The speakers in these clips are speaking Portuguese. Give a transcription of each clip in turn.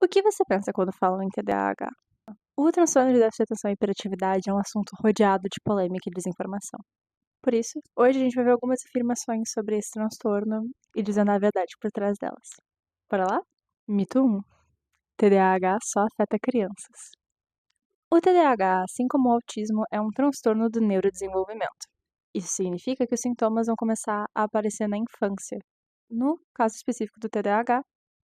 O que você pensa quando falam em TDAH? O transtorno de déficit de atenção e hiperatividade é um assunto rodeado de polêmica e desinformação. Por isso, hoje a gente vai ver algumas afirmações sobre esse transtorno e dizendo a verdade por trás delas. Bora lá? Mito 1. TDAH só afeta crianças. O TDAH, assim como o autismo, é um transtorno do neurodesenvolvimento. Isso significa que os sintomas vão começar a aparecer na infância. No caso específico do TDAH,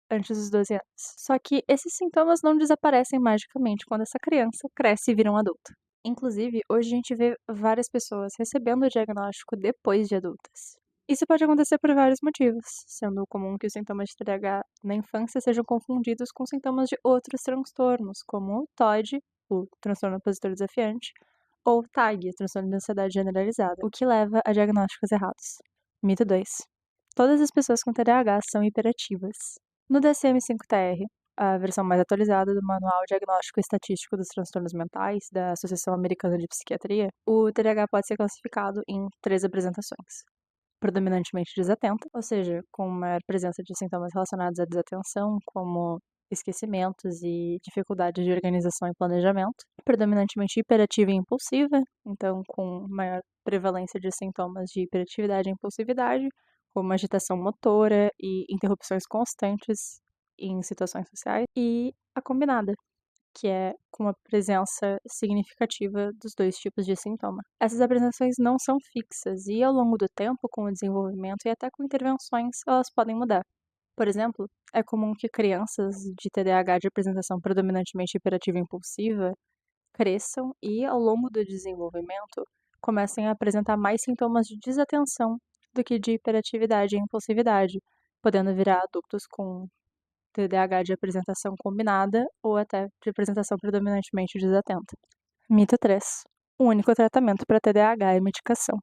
antes dos 12 anos. Só que esses sintomas não desaparecem magicamente quando essa criança cresce e vira um adulto. Inclusive, hoje a gente vê várias pessoas recebendo o diagnóstico depois de adultas. Isso pode acontecer por vários motivos, sendo comum que os sintomas de TDAH na infância sejam confundidos com sintomas de outros transtornos, como o TOD, o transtorno opositor desafiante, ou TAG, o transtorno de ansiedade generalizada, o que leva a diagnósticos errados. Mito 2. Todas as pessoas com TDAH são hiperativas. No DSM-5-TR, a versão mais atualizada do Manual Diagnóstico e Estatístico dos Transtornos Mentais da Associação Americana de Psiquiatria, o TDAH pode ser classificado em 3 apresentações. Predominantemente desatenta, ou seja, com maior presença de sintomas relacionados à desatenção, como esquecimentos e dificuldades de organização e planejamento. Predominantemente hiperativa e impulsiva, então com maior prevalência de sintomas de hiperatividade e impulsividade, como agitação motora e interrupções constantes em situações sociais, e a combinada, que é com a presença significativa dos dois tipos de sintoma. Essas apresentações não são fixas e, ao longo do tempo, com o desenvolvimento e até com intervenções, elas podem mudar. Por exemplo, é comum que crianças de TDAH de apresentação predominantemente hiperativa e impulsiva cresçam e, ao longo do desenvolvimento, comecem a apresentar mais sintomas de desatenção do que de hiperatividade e impulsividade, podendo virar adultos com TDAH de apresentação combinada ou até de apresentação predominantemente desatenta. Mito 3. O único tratamento para TDAH é medicação.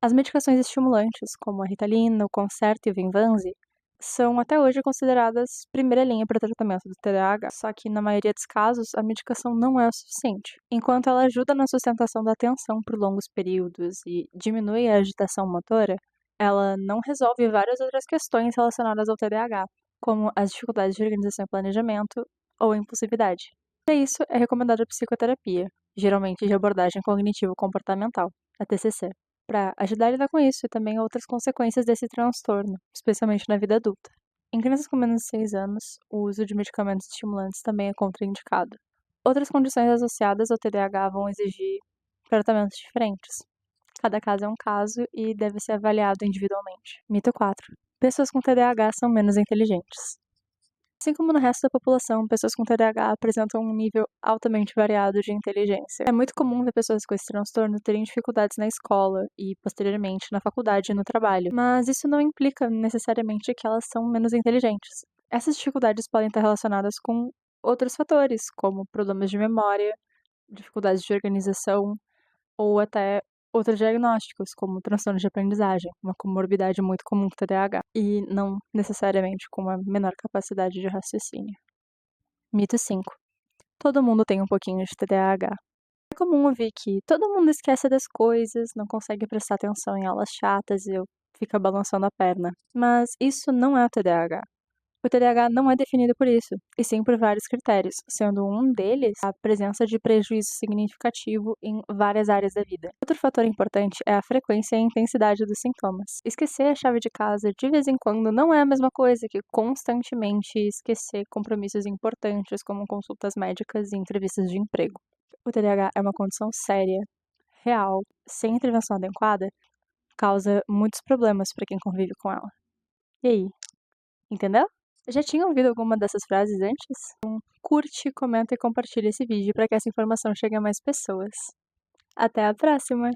As medicações estimulantes, como a Ritalina, o Concerta e o Venvanse, são até hoje consideradas primeira linha para o tratamento do TDAH, só que na maioria dos casos a medicação não é o suficiente. Enquanto ela ajuda na sustentação da atenção por longos períodos e diminui a agitação motora, ela não resolve várias outras questões relacionadas ao TDAH, como as dificuldades de organização e planejamento ou a impulsividade. Para isso, é recomendada a psicoterapia, geralmente de abordagem cognitivo-comportamental, a TCC, para ajudar a lidar com isso e também outras consequências desse transtorno, especialmente na vida adulta. Em crianças com menos de 6 anos, o uso de medicamentos estimulantes também é contraindicado. Outras condições associadas ao TDAH vão exigir tratamentos diferentes. Cada caso é um caso e deve ser avaliado individualmente. Mito 4. Pessoas com TDAH são menos inteligentes. Assim como no resto da população, pessoas com TDAH apresentam um nível altamente variado de inteligência. É muito comum ver pessoas com esse transtorno terem dificuldades na escola e, posteriormente, na faculdade e no trabalho, mas isso não implica necessariamente que elas são menos inteligentes. Essas dificuldades podem estar relacionadas com outros fatores, como problemas de memória, dificuldades de organização ou até outros diagnósticos, como transtorno de aprendizagem, uma comorbidade muito comum com TDAH, e não necessariamente com uma menor capacidade de raciocínio. Mito 5. Todo mundo tem um pouquinho de TDAH. É comum ouvir que todo mundo esquece das coisas, não consegue prestar atenção em aulas chatas e fica balançando a perna. Mas isso não é o TDAH. O TDAH não é definido por isso, e sim por vários critérios, sendo um deles a presença de prejuízo significativo em várias áreas da vida. Outro fator importante é a frequência e a intensidade dos sintomas. Esquecer a chave de casa de vez em quando não é a mesma coisa que constantemente esquecer compromissos importantes, como consultas médicas e entrevistas de emprego. O TDAH é uma condição séria, real, sem intervenção adequada, causa muitos problemas para quem convive com ela. E aí, entendeu? Já tinha ouvido alguma dessas frases antes? Então, curte, comenta e compartilha esse vídeo para que essa informação chegue a mais pessoas. Até a próxima!